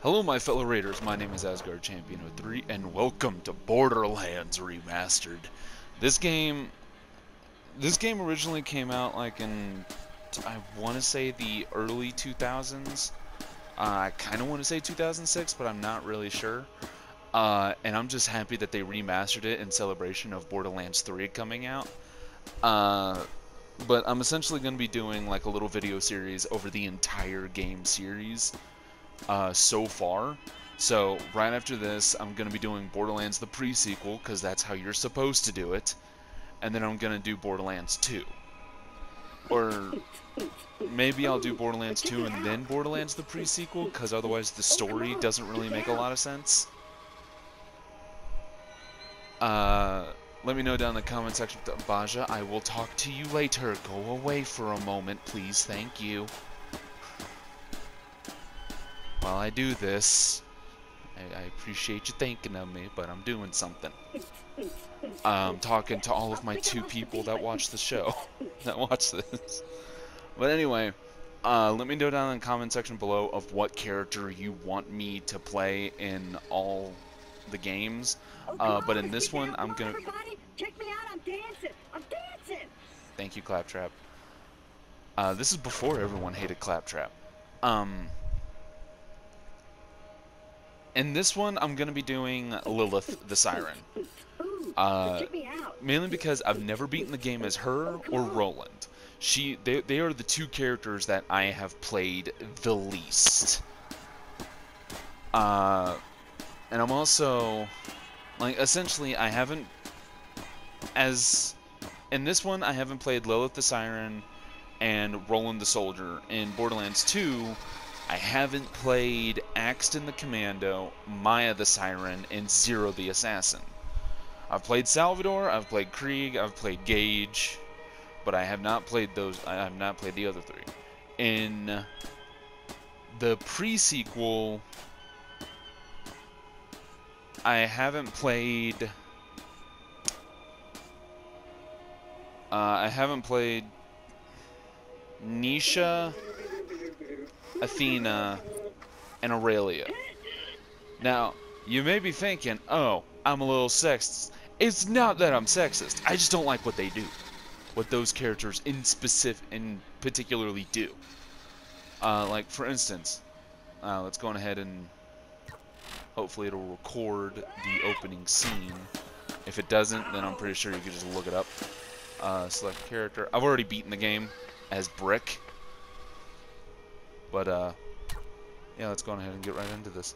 Hello my fellow raiders, my name is Asgard Champion03 and welcome to Borderlands Remastered. This game originally came out like in, I want to say the early 2000s. I kind of want to say 2006, but I'm not really sure. And I'm just happy that they remastered it in celebration of Borderlands 3 coming out. But I'm essentially going to be doing like a little video series over the entire game series so far. So right after this, I'm going to be doing Borderlands the pre-sequel, because that's how you're supposed to do it. And then I'm going to do Borderlands 2. Or maybe I'll do Borderlands 2 and then Borderlands the pre-sequel, because otherwise the story doesn't really make a lot of sense. Let me know down in the comment section. Baja, I will talk to you later. Go away for a moment, please. Thank you. While I do this, I appreciate you thinking of me, but I'm doing something. I'm talking to all of my 2 people that watch the show, that watch this. But anyway, let me know down in the comment section below of what character you want me to play in all the games. But in this one, I'm gonna... Check me out, I'm dancing! I'm dancing! Thank you, Claptrap. This is before everyone hated Claptrap. In this one, I'm gonna be doing Lilith the Siren. Mainly because I've never beaten the game as her or Roland. They are the 2 characters that I have played the least. And I'm also, like, essentially, I haven't, in this one, I haven't played Lilith the Siren and Roland the Soldier. In Borderlands 2, I haven't played Axton the Commando, Maya the Siren, and Zero the Assassin. I've played Salvador, I've played Krieg, I've played Gage, but I have not played those. I have not played the other 3. In the pre-sequel, I haven't played. Nisha, Athena, and Aurelia. Now, you may be thinking, oh, I'm a little sexist. It's not that I'm sexist. I just don't like what they do. What those characters in particularly do. Like, for instance, let's go on ahead and hopefully it'll record the opening scene. If it doesn't, then I'm pretty sure you can just look it up. Select character. I've already beaten the game as Brick. But, yeah, let's go on ahead and get right into this.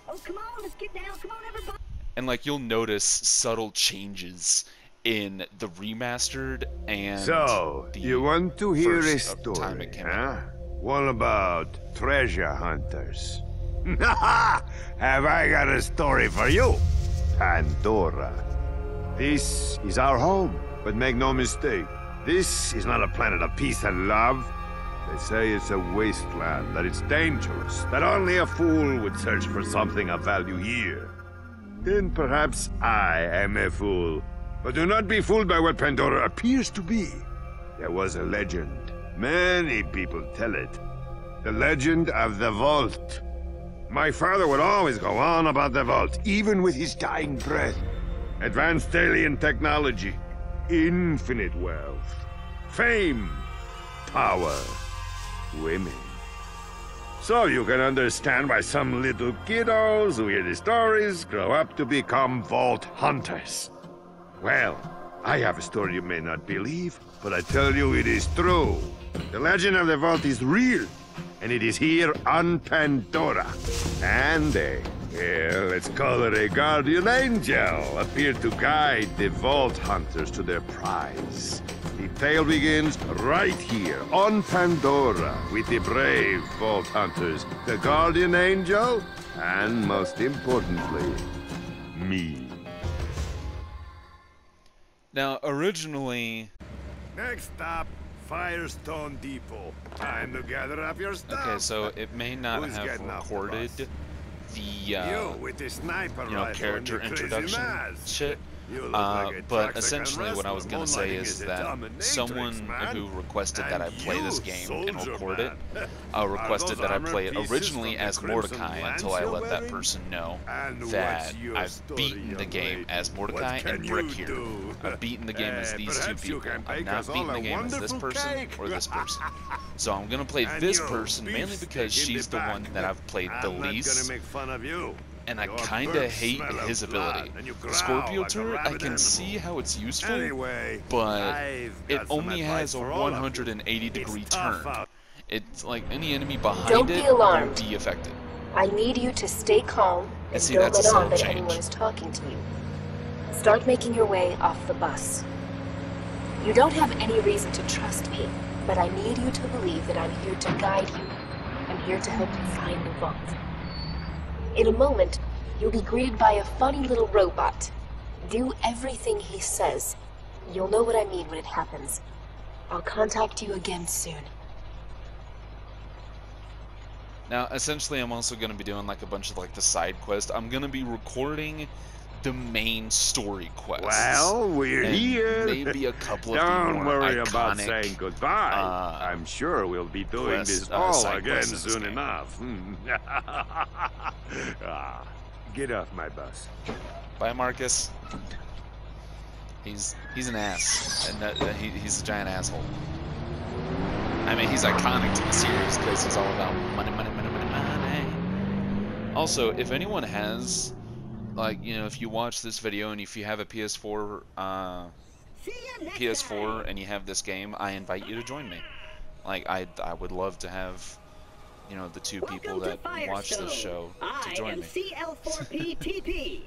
Oh, come on, let's get down. Come on, everybody. And, like, you'll notice subtle changes in the remastered and So, the you want to hear a first time it story, came huh? out. What about treasure hunters? Have I got a story for you? Pandora. This is our home, but make no mistake, this is not a planet of peace and love. They say it's a wasteland, that it's dangerous, that only a fool would search for something of value here. Then perhaps I am a fool. But do not be fooled by what Pandora appears to be. There was a legend. Many people tell it. The legend of the Vault. My father would always go on about the Vault, even with his dying breath. Advanced alien technology, infinite wealth, fame, power, women. So you can understand why some little kiddos who hear the stories grow up to become Vault Hunters. Well, I have a story you may not believe, but I tell you it is true. The legend of the Vault is real, and it is here on Pandora. And let's call it a guardian angel, appeared to guide the Vault Hunters to their prize. The tale begins right here on Pandora with the brave Vault Hunters, the guardian angel, and most importantly, me. Now, originally... Next stop, Firestone Depot. Time to gather up your stuff. Okay, so it may not Who's have getting off the recorded bus? the, You with the sniper you know, rifle character and your crazy introduction mask. shit, But essentially what I was going to say is that someone who requested that I play this game and record it, requested that I play it originally as Mordecai until I let that person know that I've beaten the game as Mordecai and Brick here. I've beaten the game as these two people. I've not beaten the game as this person or this person. So I'm going to play this person mainly because she's the one that I've played the least. And I kinda hate his ability. Scorpio turret, I can see how it's useful, but it only has a 180-degree turn. It's like any enemy behind it won't be affected. I need you to stay calm and don't let on that anyone is talking to you. Start making your way off the bus. You don't have any reason to trust me, but I need you to believe that I'm here to guide you. I'm here to help you find the vault. In a moment, you'll be greeted by a funny little robot. Do everything he says. You'll know what I mean when it happens. I'll contact you again soon. Now, essentially, I'm also going to be doing like a bunch of like the side quests. I'm going to be recording the main story quests. Well, we're here. Maybe a couple of Don't the more worry iconic, about saying goodbye. I'm sure we'll be doing this all again soon enough. Get off my bus. Bye, Marcus. He's an ass, and he's a giant asshole. I mean, he's iconic to the series because he's all about money, money, money, money, money. Also, if anyone has, like, you know, if you watch this video and if you have a PS4, and you have this game, I invite you to join me. Like, I would love to have, you know, the two people that watch this show to join me. I am CL4PTP.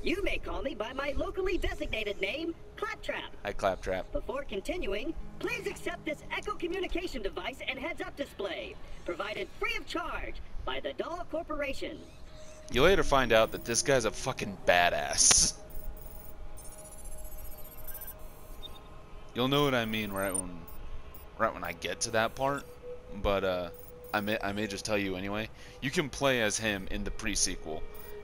You may call me by my locally designated name, Claptrap. Hi, Claptrap. Before continuing, please accept this Echo communication device and heads-up display, provided free of charge by the Doll Corporation. You later find out that this guy's a fucking badass. You'll know what I mean right when I get to that part, but I may just tell you anyway. You can play as him in the pre-sequel,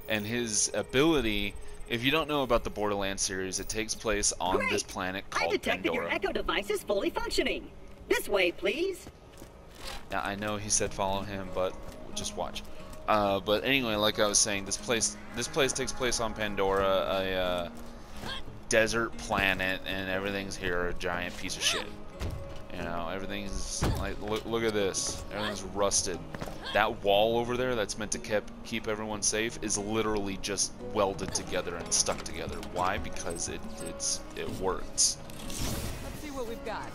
and his ability. If you don't know about the Borderlands series, it takes place on this planet called I detected Pandora. your Echo device is fully functioning. This way, please. Now, I know he said follow him, but just watch. But anyway, like I was saying, this place takes place on Pandora, a desert planet, and everything's here a giant piece of shit. You know, everything's like, look at this. Everything's rusted. That wall over there that's meant to keep everyone safe is literally just welded together and stuck together. Why? Because it works. Let's see what we've got.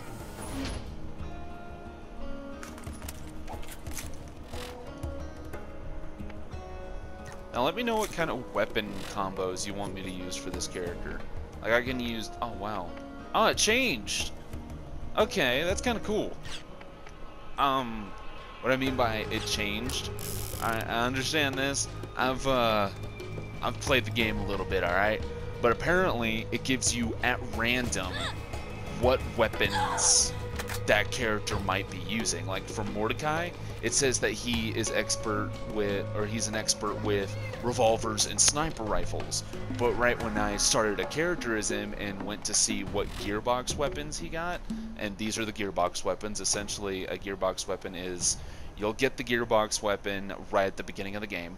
Now let me know what kind of weapon combos you want me to use for this character. Like I can use. Oh wow. Oh, it changed. Okay, that's kind of cool. What I mean by it changed, I understand this. I've played the game a little bit, all right, but apparently it gives you at random what weapons that character might be using. Like for Mordecai, it says that he is he's an expert with revolvers and sniper rifles. But right when I started a character as him and went to see what gearbox weapons he got, and these are the gearbox weapons. Essentially, a gearbox weapon is, you'll get the gearbox weapon right at the beginning of the game,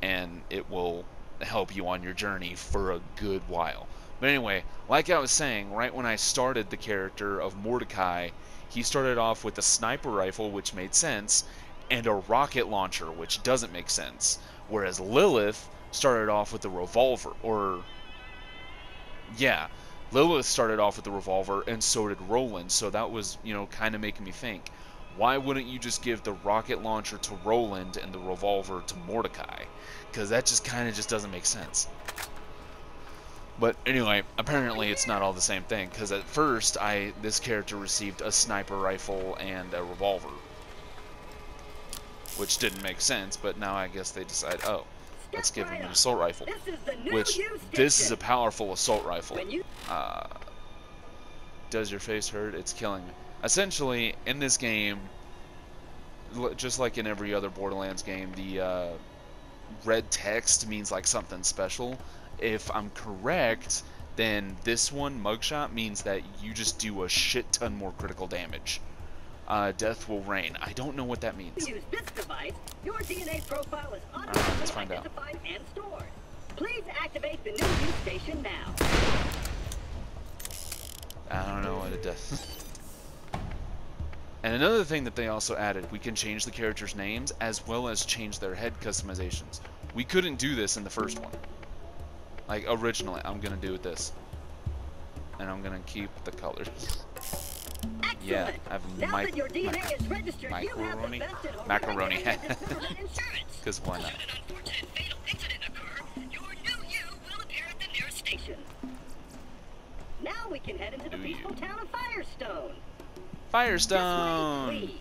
and it will help you on your journey for a good while. But anyway, like I was saying, right when I started the character of Mordecai, he started off with a sniper rifle, which made sense, and a rocket launcher, which doesn't make sense. Whereas Lilith started off with a revolver, Lilith started off with the revolver, and so did Roland. So that was, you know, kind of making me think, why wouldn't you just give the rocket launcher to Roland and the revolver to Mordecai? Because that just kind of doesn't make sense. But anyway, apparently it's not all the same thing, because at first this character received a sniper rifle and a revolver, which didn't make sense. But now I guess they decide, oh, let's give him an assault rifle, which this is a powerful assault rifle. Does your face hurt? It's killing me. Essentially, in this game, just like in every other Borderlands game, the red text means like something special. If I'm correct, then this one, Mugshot, means that you just do a shit ton more critical damage. Death will reign. I don't know what that means. Use this device, your DNA profile is let's automatically find out. identified and stored. Please activate the new use station now. I don't know what it does. And another thing that they also added, we can change the characters' names as well as change their head customizations. We couldn't do this in the first one. Like, originally, I'm going to do this. And I'm going to keep the colors. Excellent. Yeah, I have now that your DNA is registered, macaroni. you have the vested Macaroni right head. to discount insurance. Because why not? Should an unfortunate fatal incident occur, your new you will appear at the nearest station. Now we can head into the peaceful town of Firestone. Firestone! This way, please.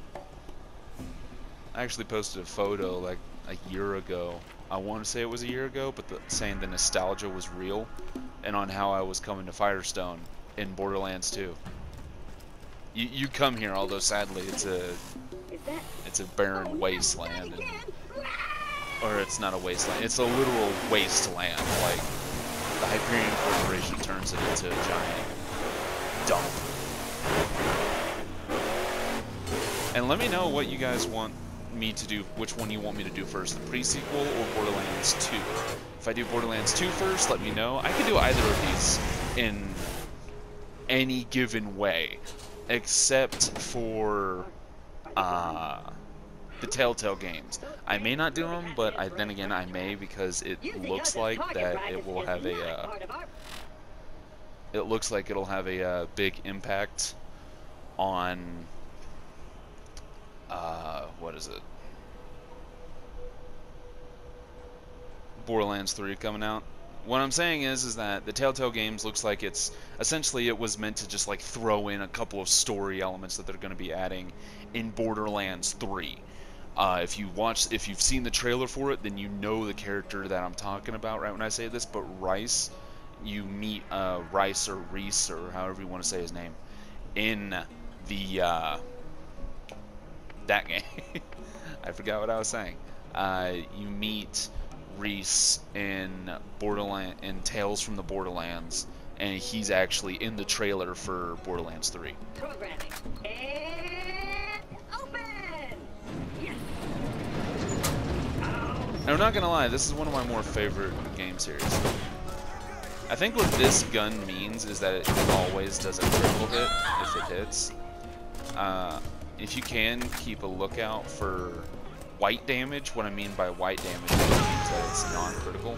I actually posted a photo like a year ago. I want to say it was a year ago, but saying the nostalgia was real, and on how I was coming to Firestone in Borderlands 2. You come here, although sadly it's a barren wasteland, or it's not a wasteland. It's a literal wasteland. Like the Hyperion Corporation turns it into a giant dump. And let me know what you guys want me to do, which one you want me to do first, the pre-sequel or Borderlands 2. If I do Borderlands 2 first, let me know. I can do either of these in any given way, except for the Telltale games. I may not do them, but then again I may, because it looks like that it will have it looks like it'll have a big impact on what is it? Borderlands 3 coming out. What I'm saying is that the Telltale games looks like it's essentially it was meant to just like throw in a couple of story elements that they're going to be adding in Borderlands 3. If you've seen the trailer for it, then you know the character that I'm talking about right when I say this. But Rice, you meet Rice or Reese or however you want to say his name in the that game. I forgot what I was saying. You meet Reese in Tales from the Borderlands, and he's actually in the trailer for Borderlands 3. Programming and open. Yes. And I'm not gonna lie, this is one of my more favorite game series. I think what this gun means is that it always does a critical hit if it hits. If you can, keep a lookout for white damage. What I mean by white damage means that it's non-critical.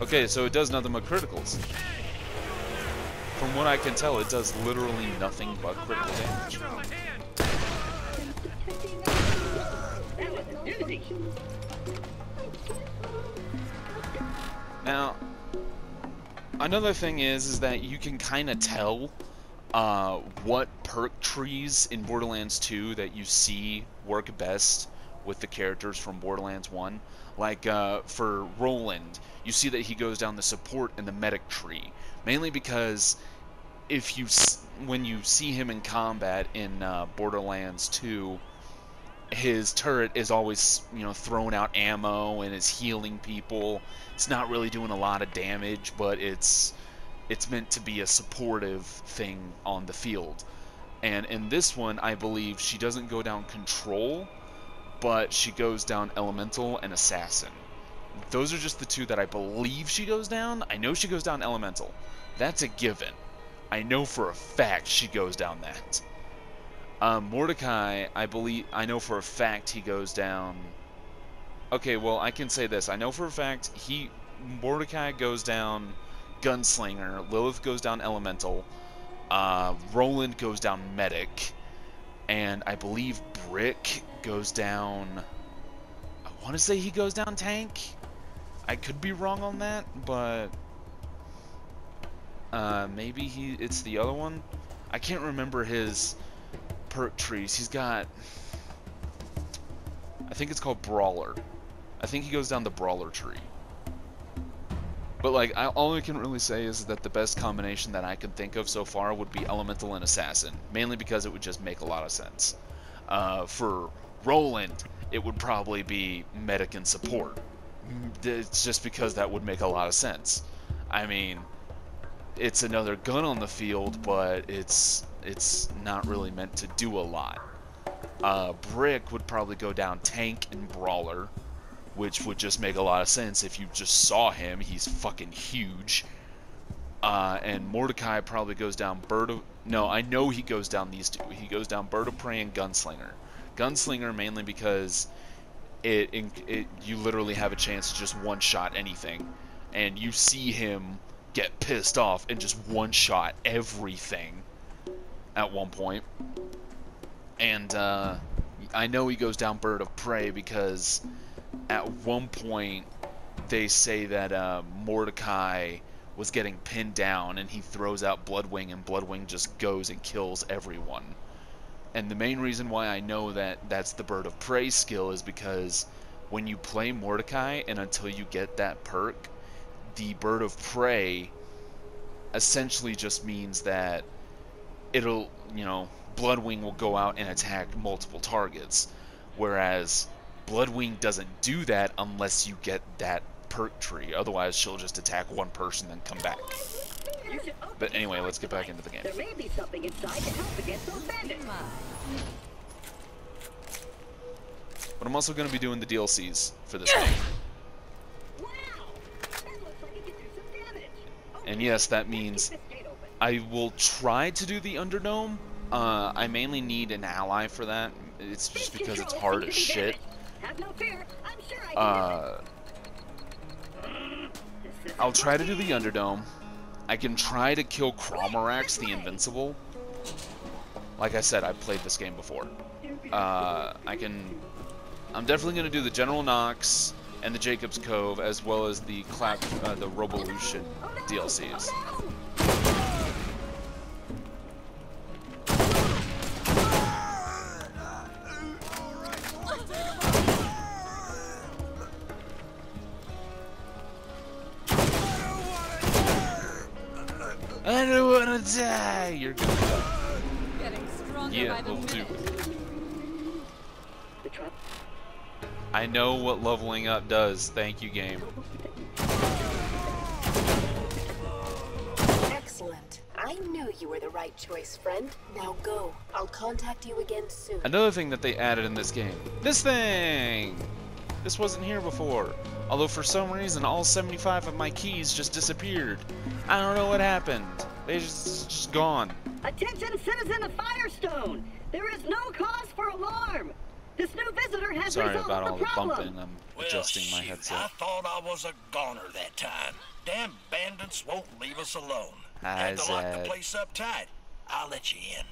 Okay, so it does nothing but criticals. From what I can tell, it does literally nothing but critical damage. That was a doozy. Now, another thing is that you can kind of tell what perk trees in Borderlands 2 that you see work best with the characters from Borderlands 1. Like, for Roland, you see that he goes down the support and the medic tree. Mainly because when you see him in combat in Borderlands 2, his turret is always, throwing out ammo and is healing people. It's not really doing a lot of damage, but it's meant to be a supportive thing on the field. And in this one, I believe she doesn't go down control, but she goes down elemental and assassin. Those are just the two that I believe she goes down. I know she goes down elemental. That's a given. I know for a fact she goes down that. Mordecai, I know for a fact he goes down... Okay, well, I can say this. I know for a fact Mordecai goes down Gunslinger, Lilith goes down Elemental, Roland goes down Medic, and I believe Brick goes down... I want to say he goes down Tank? I could be wrong on that, but... maybe it's the other one? I can't remember his perk trees. He's got... I think it's called Brawler. I think he goes down the Brawler tree. But like, all I can really say is that the best combination that I can think of so far would be Elemental and Assassin. Mainly because it would just make a lot of sense. For Roland, it would probably be medic and support. It's just because that would make a lot of sense. I mean, it's another gun on the field, but it's not really meant to do a lot. Brick would probably go down tank and brawler, which would just make a lot of sense if you just saw him. He's fucking huge. And Mordecai probably goes down bird of... No, I know he goes down these two. He goes down bird of prey and gunslinger. Gunslinger mainly because you literally have a chance to just one-shot anything. And you see him get pissed off and just one-shot everything at one point. And I know he goes down bird of prey because at one point they say that Mordecai was getting pinned down and he throws out Bloodwing and Bloodwing just goes and kills everyone. And the main reason why I know that that's the bird of prey skill is because when you play Mordecai and until you get that perk, the bird of prey essentially just means that it'll, you know, Bloodwing will go out and attack multiple targets, whereas Bloodwing doesn't do that unless you get that perk tree. Otherwise, she'll just attack one person then come back. But anyway, let's get back into the game. There may be something inside to help against those bandits. But I'm also going to be doing the DLCs for this game. Wow! That looks like it can do some damage. And yes, that means I will try to do the Underdome. I mainly need an ally for that. It's just because it's hard as shit. Have no fear. I'm sure I can I'll try to do the Underdome. I can try to kill Cromarax the Invincible. Like I said, I've played this game before. I'm definitely going to do the General Knox and the Jacob's Cove, as well as the the Revolution DLCs. I don't wanna die! You're gonna die. Getting stronger Yeah, by the will do. minute. I know what leveling up does. Thank you, game. Excellent. I knew you were the right choice, friend. Now go. I'll contact you again soon. Another thing that they added in this game. This thing! This wasn't here before. Although for some reason all 75 of my keys just disappeared. I don't know what happened. They just gone. Attention, citizen of Firestone! There is no cause for alarm. This new visitor has Sorry resolved about all the the problem. bumping. I'm adjusting my headset. I thought I was a goner that time. Damn bandits won't leave us alone. Had to lock the place up tight. I'll let you in.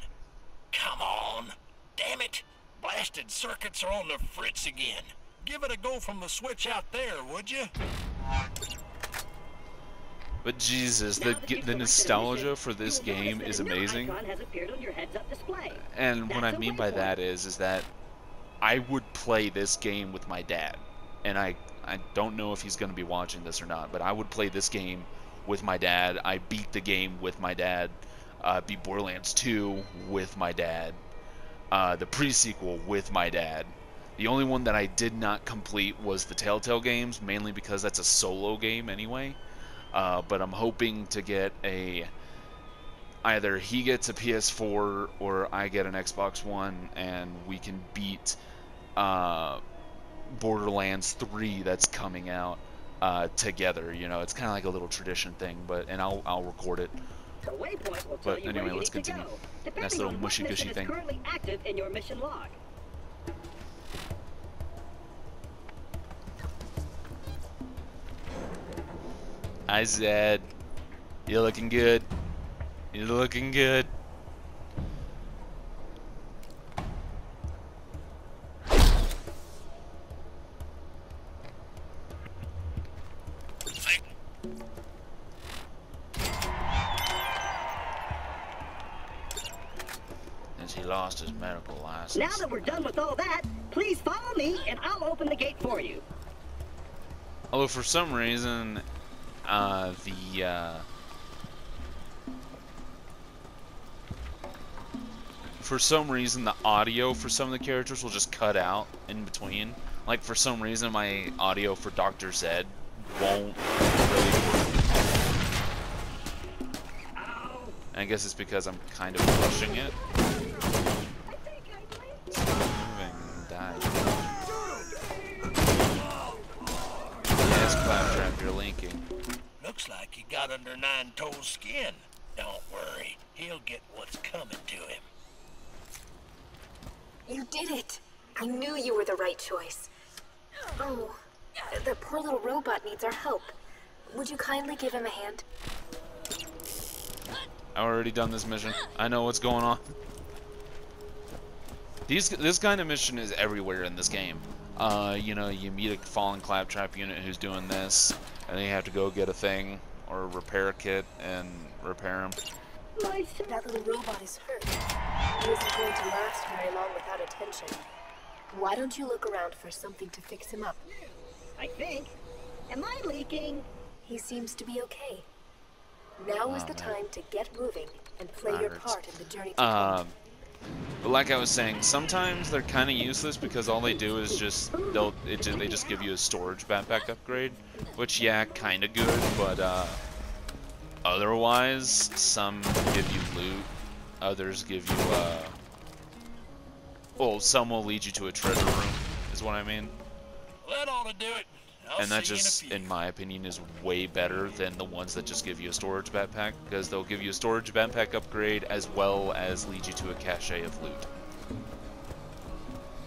Come on. Damn it. Blasted circuits are on the fritz again. Give it a go from the switch out there, would you? But Jesus, the nostalgia for this game is amazing. And what I mean by that is that I would play this game with my dad. And I don't know if he's going to be watching this or not, but I would play this game with my dad. I beat the game with my dad. Beat Borderlands 2 with my dad. The pre-sequel with my dad. The only one that I did not complete was the Telltale games, mainly because that's a solo game anyway. But I'm hoping to get either he gets a PS4 or I get an Xbox One and we can beat Borderlands 3 that's coming out together. You know, it's kind of like a little tradition thing, and I'll record it. But anyway, let's continue. Nice little mushy-gushy thing. Currently active in your mission log. Hi, Zed. You're looking good. You're looking good. And he lost his medical license. Now that we're done with all that, please follow me and I'll open the gate for you. Although for some reason, for some reason, the audio for some of the characters will just cut out in between. Like, for some reason, my audio for Dr. Zed won't really work. I guess it's because I'm kind of rushing it. Stop moving and die. Yes, Claptrap, you're linking. Looks like he got under Nine-Toes' skin. Don't worry, he'll get what's coming to him. You did it! I knew you were the right choice. Oh, the poor little robot needs our help. Would you kindly give him a hand? I've already done this mission. I know what's going on. This kind of mission is everywhere in this game. You know, you meet a fallen Claptrap unit who's doing this, and then you have to go get a thing or repair a kit and repair him. That little robot is hurt. He isn't going to last very long without attention. Why don't you look around for something to fix him up? I think. Am I leaking? He seems to be okay. Now is the time to get moving and play your part in the journey to But like I was saying, sometimes they're kind of useless because all they do is just they just give you a storage backpack upgrade, which yeah, kind of good, but otherwise some give you loot, others give you well, some will lead you to a treasure room, is what I mean. That ought to do it. And that just, in my opinion, is way better than the ones that just give you a storage backpack, because they'll give you a storage backpack upgrade as well as lead you to a cache of loot.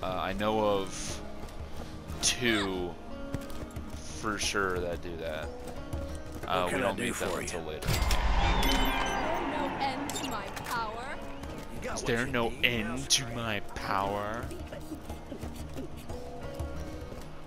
I know of 2 for sure that do that. We don't meet them until later. Is there no end to my power?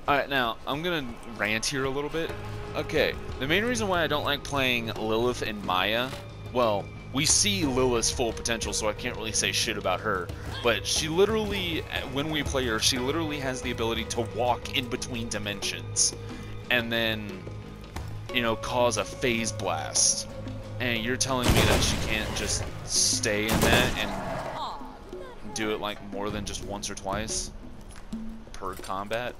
Alright, now, I'm gonna rant here a little bit. Okay, the main reason why I don't like playing Lilith and Maya, well, we see Lilith's full potential, so I can't really say shit about her. But she literally, when we play her, she literally has the ability to walk in between dimensions. And then, you know, cause a phase blast. And you're telling me that she can't just stay in that and do it like more than just once or twice per combat?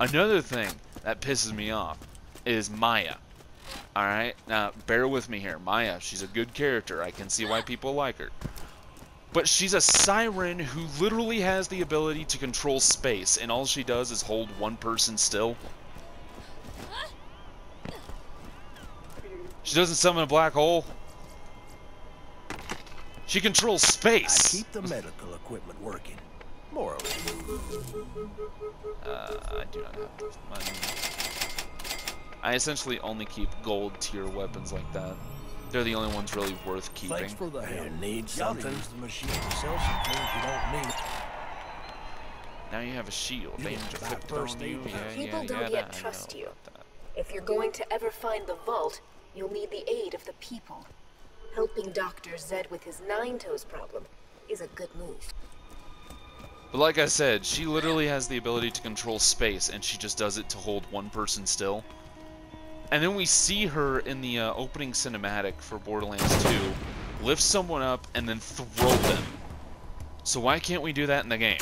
Another thing that pisses me off is Maya. Alright, now bear with me here. Maya, she's a good character. I can see why people like her. But she's a siren who literally has the ability to control space, and all she does is hold one person still. She doesn't summon a black hole. She controls space. I keep the medical equipment working. More or less. I do not have enough money. I essentially only keep gold tier weapons like that. They're the only ones really worth keeping. Thanks for the help. You need something. Use the machine to sell some things you don't need. Now you have a shield. Damage afflicted on you. People don't yet trust you. If you're going to ever find the vault, you'll need the aid of the people. Helping Dr. Zed with his Nine-Toes problem is a good move. But like I said, she literally has the ability to control space, and she just does it to hold one person still. And then we see her in the opening cinematic for Borderlands 2, lift someone up and then throw them. So why can't we do that in the game?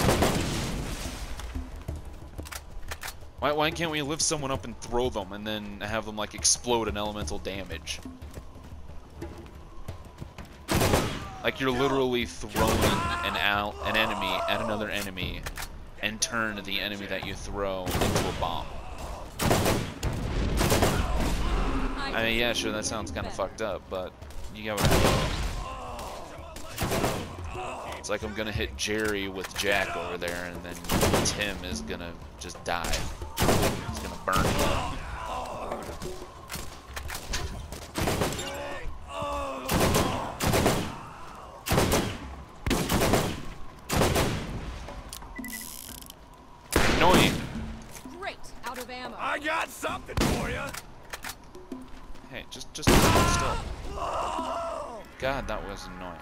Why can't we lift someone up and throw them and then have them like explode in elemental damage? Like you're literally throwing an enemy at another enemy and turn the enemy that you throw into a bomb. I mean, yeah, sure, that sounds kind of fucked up, but you get what I mean. It's like I'm gonna hit Jerry with Jack over there, and then Tim is gonna just die. He's gonna burn him up. Annoying. Great, out of ammo. I got something for you. Hey, just hold still. God, that was annoying.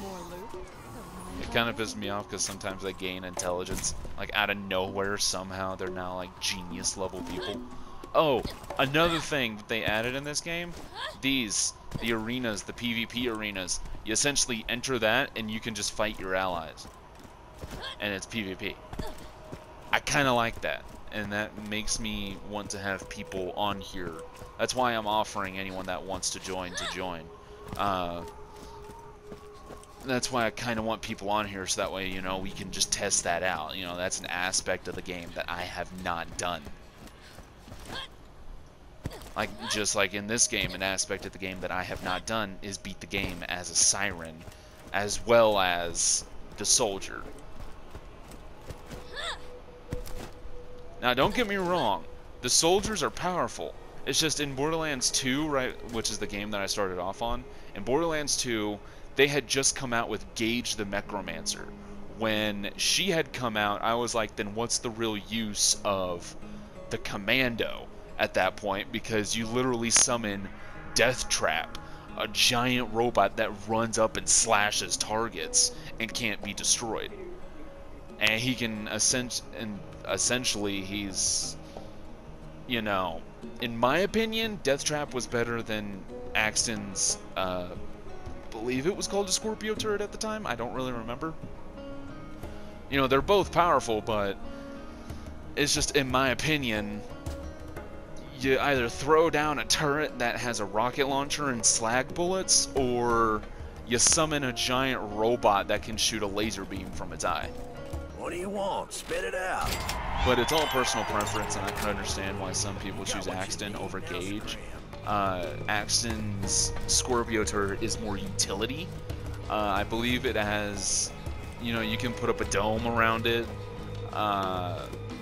More loot. It kind of pisses me off because sometimes they gain intelligence, like out of nowhere. Somehow they're now like genius level people. Oh, another thing they added in this game, the arenas, the PvP arenas, you essentially enter that and you can just fight your allies. And it's PvP. I kind of like that, and that makes me want to have people on here. That's why I'm offering anyone that wants to join. That's why I kind of want people on here, so that way, you know, we can just test that out. You know, that's an aspect of the game that I have not done. Like, just like in this game, an aspect of the game that I have not done is beat the game as a siren, as well as the soldier. Now, don't get me wrong, the soldiers are powerful. It's just in Borderlands 2, right, which is the game that I started off on, in Borderlands 2, they had just come out with Gage the Necromancer. When she had come out, I was like, then what's the real use of the Commando at that point? Because you literally summon Death Trap, a giant robot that runs up and slashes targets and can't be destroyed. And he can essentially, he's, you know, in my opinion, Death Trap was better than Axton's, believe it was called a Scorpio turret at the time. I don't really remember. You know, they're both powerful, but it's just, in my opinion, you either throw down a turret that has a rocket launcher and slag bullets, or you summon a giant robot that can shoot a laser beam from its eye. What do you want? Spit it out. But it's all personal preference, and I can understand why some people choose Axton over Gage. Axton's Scorpio turret is more utility. I believe it has, you know, you can put up a dome around it,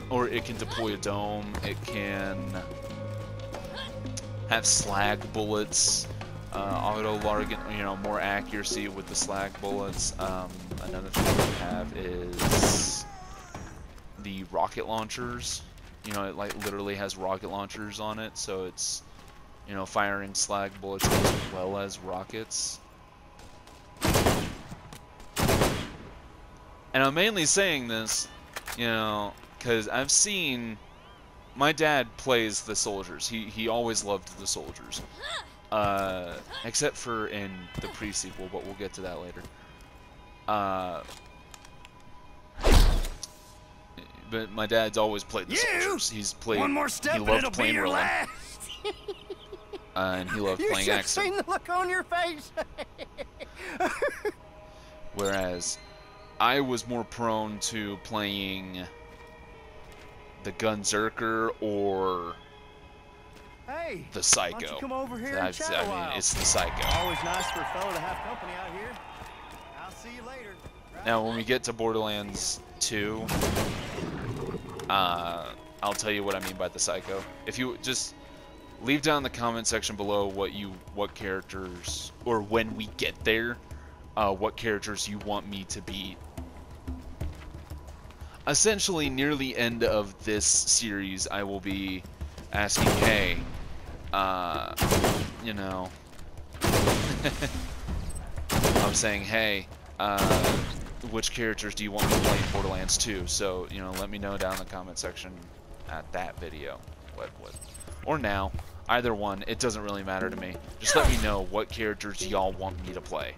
or it can deploy a dome. It can have slag bullets, auto larget, you know, more accuracy with the slag bullets. Another thing we have is the rocket launchers. You know, it like literally has rocket launchers on it, so it's, you know, firing slag bullets as well as rockets. And I'm mainly saying this, you know, because I've seen, my dad plays the soldiers. He always loved the soldiers. Except for in the pre-sequel, but we'll get to that later. But my dad's always played the soldiers. He's played, One more step he and loved it'll be playing your Roland. last. And he loved playing Axton. You should have seen the look on your face. Whereas I was more prone to playing the Gunzerker or Hey, the Psycho. why don't you come over here I and chat a mean, while? it's the Psycho. Always nice for a fellow to have company out here. I'll see you later. Now, when we get to Borderlands 2, I'll tell you what I mean by the Psycho. If you just leave down in the comment section below what characters, or when we get there, what characters you want me to beat. Essentially, near the end of this series, I will be asking, hey, you know, I'm saying, hey, which characters do you want me to play in Borderlands 2? So, you know, let me know down in the comment section at that video. Or now. Either one. It doesn't really matter to me. Just let me know what characters y'all want me to play,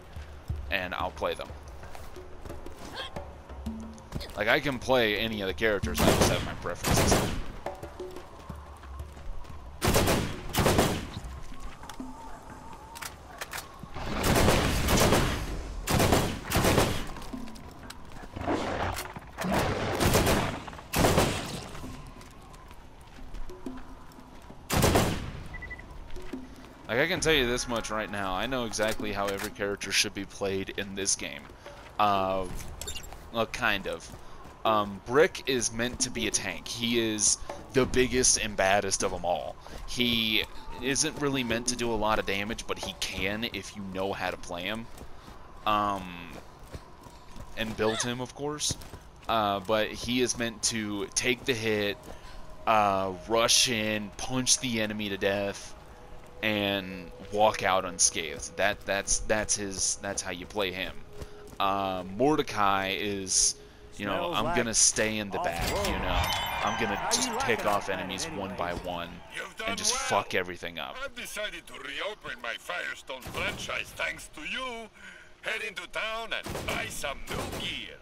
and I'll play them. Like, I can play any of the characters, I just have my preferences. Like, I can tell you this much right now. I know exactly how every character should be played in this game. Well, kind of. Brick is meant to be a tank. He is the biggest and baddest of them all. He isn't really meant to do a lot of damage, but he can if you know how to play him. And build him, of course. But he is meant to take the hit, rush in, punch the enemy to death, and walk out unscathed. That's how you play him. Mordecai is, you know, I'm gonna stay in the back, you know. I'm gonna just pick off enemies one by one and just fuck everything up. I've decided to reopen my Firestone franchise thanks to you. Head into town and buy some new gear.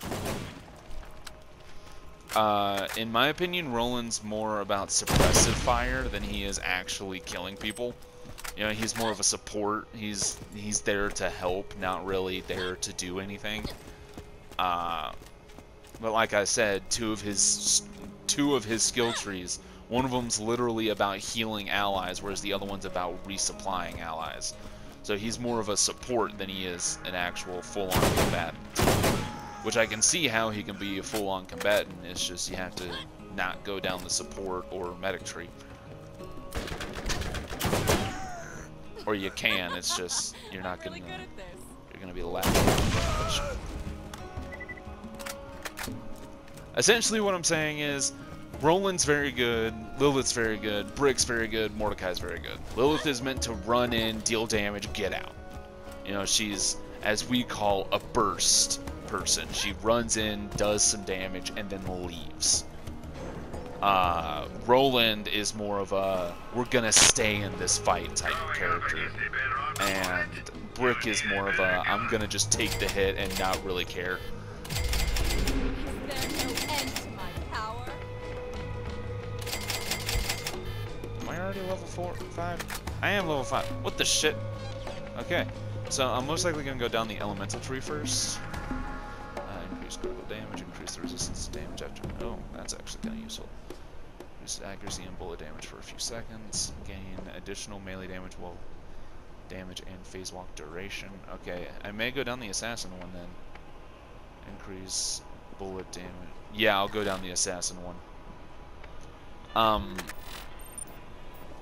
In my opinion, Roland's more about suppressive fire than he is actually killing people. You know, he's more of a support. He's there to help, not really there to do anything. But like I said, two of his skill trees, one of them's literally about healing allies, whereas the other one's about resupplying allies. So he's more of a support than he is an actual full-on combatant. Which I can see how he can be a full-on combatant, it's just you have to not go down the support or medic tree. Or you can, it's just, you're not gonna, you're gonna be lacking. Essentially what I'm saying is, Roland's very good, Lilith's very good, Brick's very good, Mordecai's very good. Lilith is meant to run in, deal damage, get out. You know, she's, as we call, a burst person. She runs in, does some damage, and then leaves. Roland is more of a, we're gonna stay in this fight type of character. And Brick is more of a, I'm gonna just take the hit and not really care. Am I already level 5? I am level 5. What the shit? Okay, so I'm most likely gonna go down the elemental tree first. Increase critical damage, increase the resistance to damage after. Oh, that's actually kind of useful. Increase accuracy and bullet damage for a few seconds. Gain additional melee damage while damage and phase walk duration. Okay, I may go down the assassin one then. Increase bullet damage. Yeah, I'll go down the assassin one.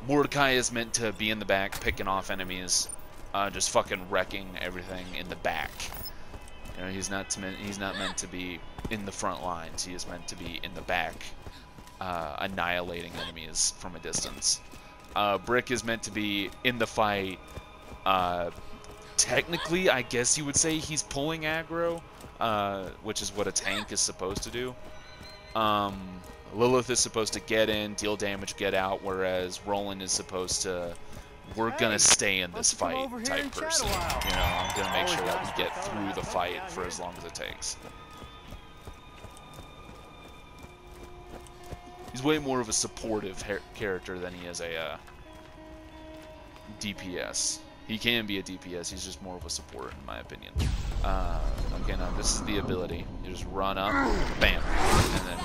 Mordecai is meant to be in the back, picking off enemies, just fucking wrecking everything in the back. You know, he's not meant to be in the front lines. He is meant to be in the back, annihilating enemies from a distance. Brick is meant to be in the fight. Technically, I guess you would say he's pulling aggro, which is what a tank is supposed to do. Lilith is supposed to get in, deal damage, get out, whereas Roland is supposed to, we're gonna stay in this fight type person. You know, I'm gonna make sure that we get through the fight for as long as it takes. He's way more of a supportive character than he is a DPS. He can be a DPS, he's just more of a support in my opinion. Okay, now this is the ability. You just run up, bam, and then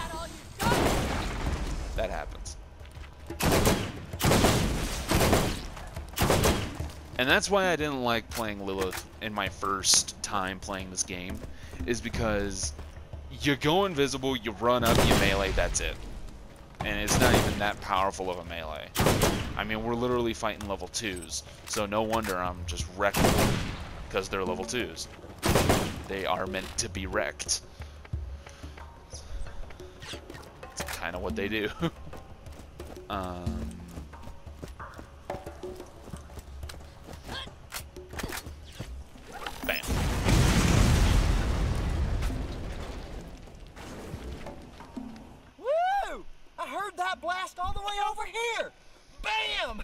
that happens. And that's why I didn't like playing Lilith in my first time playing this game, is because you go invisible, you run up, you melee, that's it. And it's not even that powerful of a melee. I mean, we're literally fighting level 2s, so no wonder I'm just wrecking them, because they're level 2s. They are meant to be wrecked. It's kind of what they do. Bam. Woo! I heard that blast all the way over here. Bam!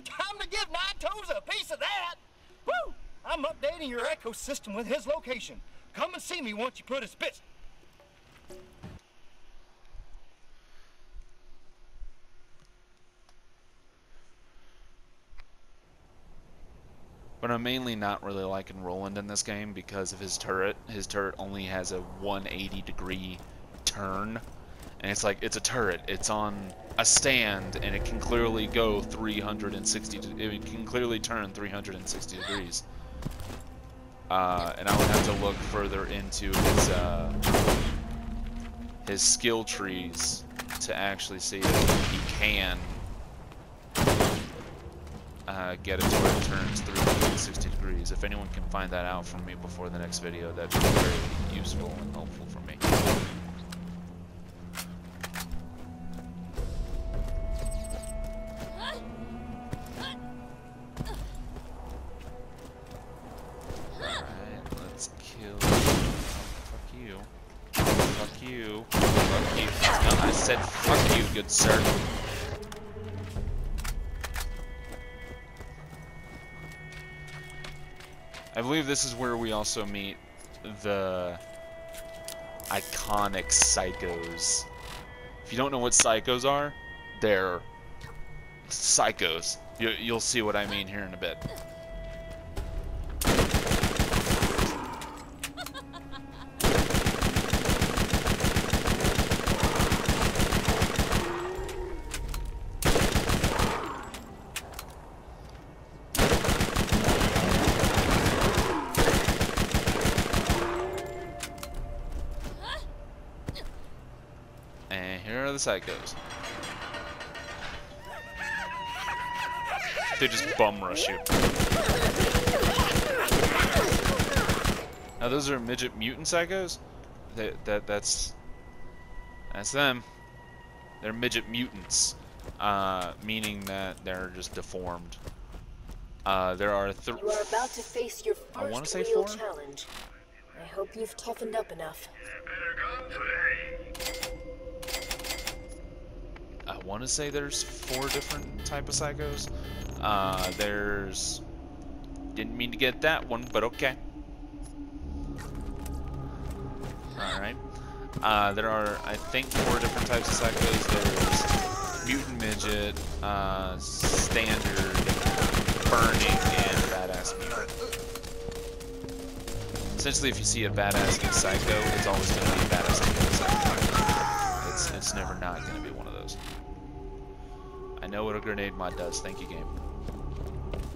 Time to give Nine Toes a piece of that. Woo! I'm updating your ecosystem with his location. Come and see me once you put his bits. But I'm mainly not really liking Roland in this game because of his turret. His turret only has a 180-degree turn. And it's like, it's a turret. It's on a stand, and it can clearly go 360. It can clearly turn 360 degrees. And I would have to look further into his skill trees to actually see if he can get it to where it turns 360 degrees. If anyone can find that out for me before the next video, that'd be very useful and helpful for me. Alright, let's kill... Oh, fuck you. Fuck you. Fuck you. No, I said fuck you, good sir. I believe this is where we also meet the iconic psychos. If you don't know what psychos are, they're psychos. You'll see what I mean here in a bit. And here are the psychos. They just bum rush you. Now those are midget mutant psychos. That's them. They're midget mutants, meaning that they're just deformed. There are You are about to face your first real challenge. I hope you've toughened up enough. I want to say there's 4 different type of psychos. There's... Didn't mean to get that one, but okay. Alright. There are, I think, 4 different types of psychos. There's mutant midget, standard, burning, and badass mutant. Essentially, if you see a badass new psycho, it's always going to be a badass new psycho. It's never not going to be one of those. I know what a grenade mod does. Thank you, game.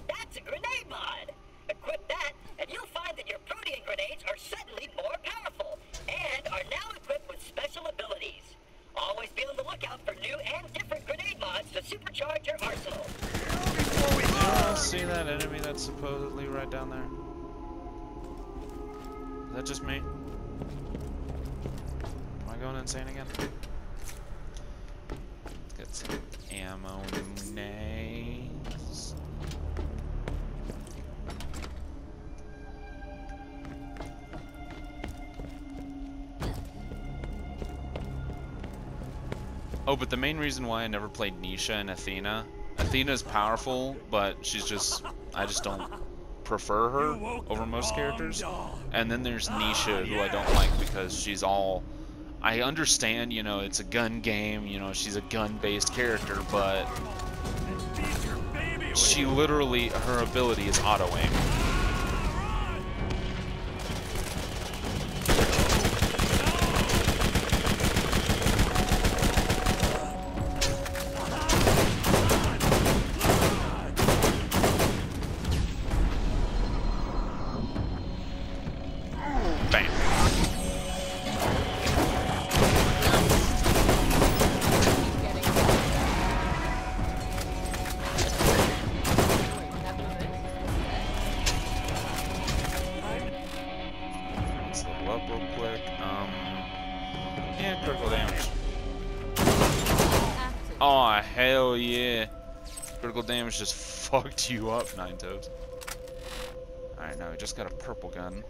That's a grenade mod. Equip that, and you'll find that your protein grenades are suddenly more powerful, and are now equipped with special abilities. Always be on the lookout for new and different grenade mods to supercharge your arsenal. See that enemy that's supposedly right down there? Is that just me? Am I going insane again? Let's get some ammo names. Oh, but the main reason why I never played Nisha and Athena. Athena's powerful, but she's just... I just don't prefer her over most characters. And then there's Nisha, who I don't like because she's all... I understand, you know, it's a gun game, you know, she's a gun-based character, but... She literally, her ability is auto-aim. Hell yeah. Critical damage just fucked you up, Nine Toes. Alright, now we just got a purple gun.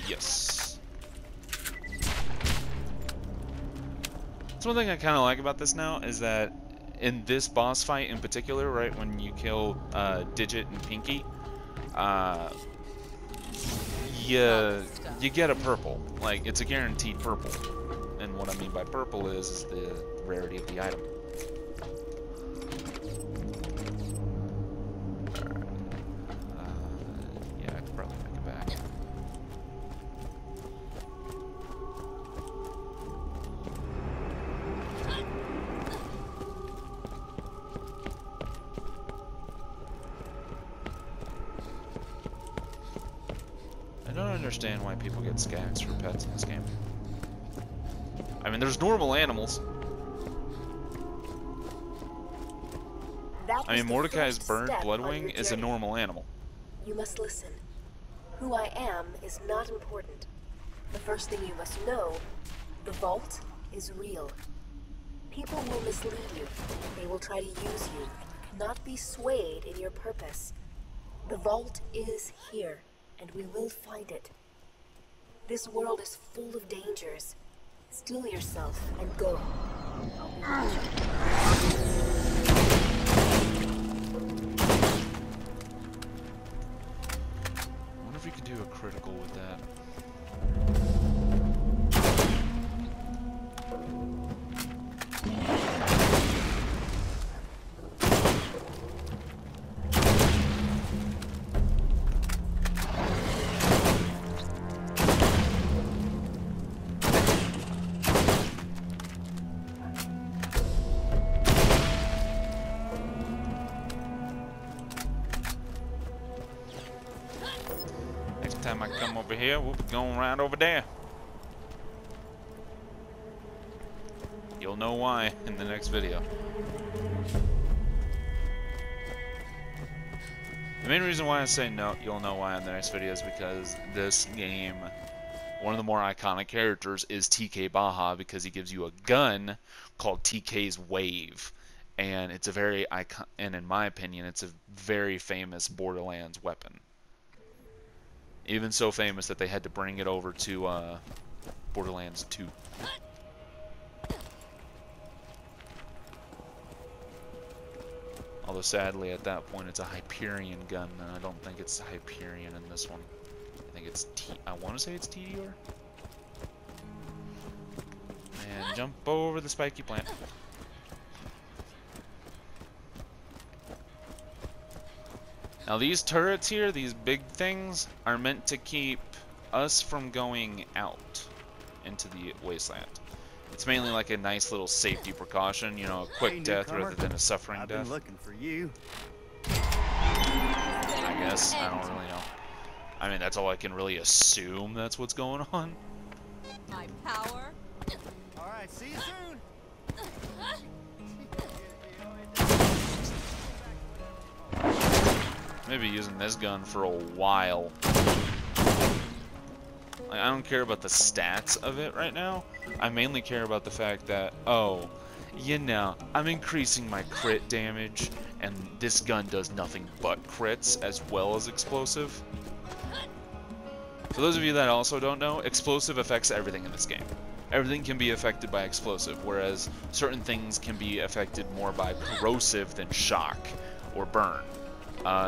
Yes. That's one thing I kind of like about this now, is that in this boss fight in particular, right, when you kill Digit and Pinky, you get a purple. Like, it's a guaranteed purple. And what I mean by purple is the rarity of the item. Yeah, I could probably make it back. I don't understand why people get skags for pets in this game. I mean, there's normal animals. I mean, Mordecai's bird, Bloodwing, is a normal animal. You must listen. Who I am is not important. The first thing you must know, the vault is real. People will mislead you. They will try to use you, not be swayed in your purpose. The vault is here, and we will find it. This world is full of dangers. Steel yourself and go. I'll be watching. I wonder if we could do a critical with that. Time I come over here, we'll be going right over there. You'll know why in the next video. The main reason why I say no, you'll know why in the next video is because this game, one of the more iconic characters is TK Baha, because he gives you a gun called TK's Wave, and it's a very and in my opinion, it's a very famous Borderlands weapon. Even so famous that they had to bring it over to Borderlands 2. Although sadly at that point it's a Hyperion gun, and I don't think it's Hyperion in this one. I think it's I want to say it's TDR. And jump over the spiky plant. Now these turrets here, these big things, are meant to keep us from going out into the wasteland. It's mainly like a nice little safety precaution, you know, a quick death rather than a suffering death. I've been looking for you. I guess, I don't really know. I mean, that's all I can really assume that's what's going on. My power. Alright, see you soon. Maybe using this gun for a while. Like, I don't care about the stats of it right now. I mainly care about the fact that, oh, you know, I'm increasing my crit damage, and this gun does nothing but crits as well as explosive. For those of you that also don't know, explosive affects everything in this game. Everything can be affected by explosive, whereas certain things can be affected more by corrosive than shock or burn.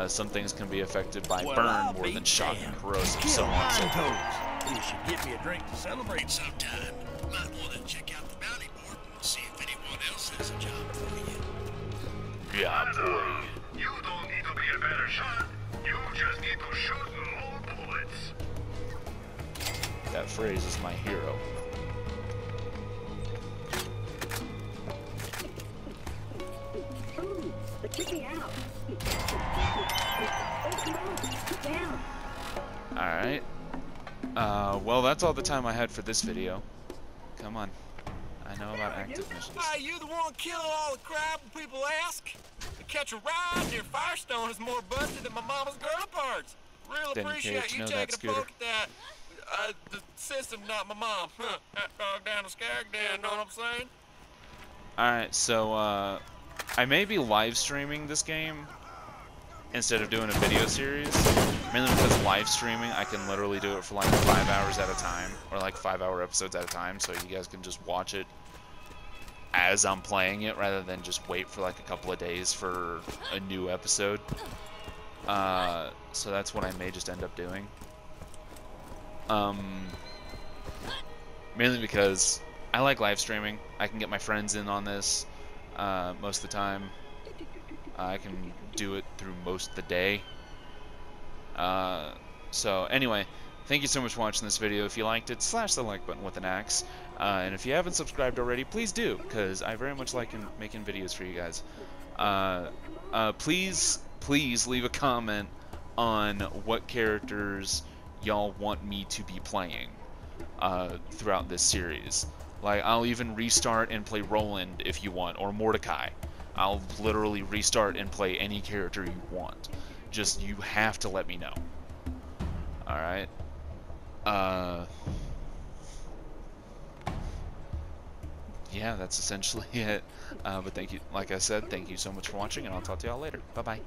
Some things can be affected by burn more than shock and corrosive, so on and so forth. You should get me a drink to celebrate sometime. Might want to check out the bounty board and see if anyone else has a job for you. Yeah, boy. You don't need to be a better shot. You just need to shoot more bullets. That phrase is my hero. But check me out. Alright. Well, that's all the time I had for this video. Come on. I know about active missions. Hey, you the one killing all the crap when people ask? To catch a ride near Firestone is more busted than my mama's girl parts. Really Didn't care appreciate to you know taking that, a Scooter. poke at that. The system, not my mom. That dog down the skag den, know what I'm saying? Alright, so, I may be live streaming this game instead of doing a video series. Mainly because live streaming, I can literally do it for like 5 hours at a time, or like 5-hour episodes at a time, so you guys can just watch it as I'm playing it rather than just wait for like a couple of days for a new episode. So that's what I may just end up doing. Mainly because I like live streaming. I can get my friends in on this most of the time. I can do it through most of the day. So anyway, thank you so much for watching this video. If you liked it, slash the like button with an axe. And if you haven't subscribed already, please do, because I very much like making videos for you guys. Please leave a comment on what characters y'all want me to be playing throughout this series. Like, I'll even restart and play Roland if you want, or Mordecai. I'll literally restart and play any character you want. Just, you have to let me know. Alright? Yeah, that's essentially it. But thank you, like I said, thank you so much for watching, and I'll talk to y'all later. Bye-bye.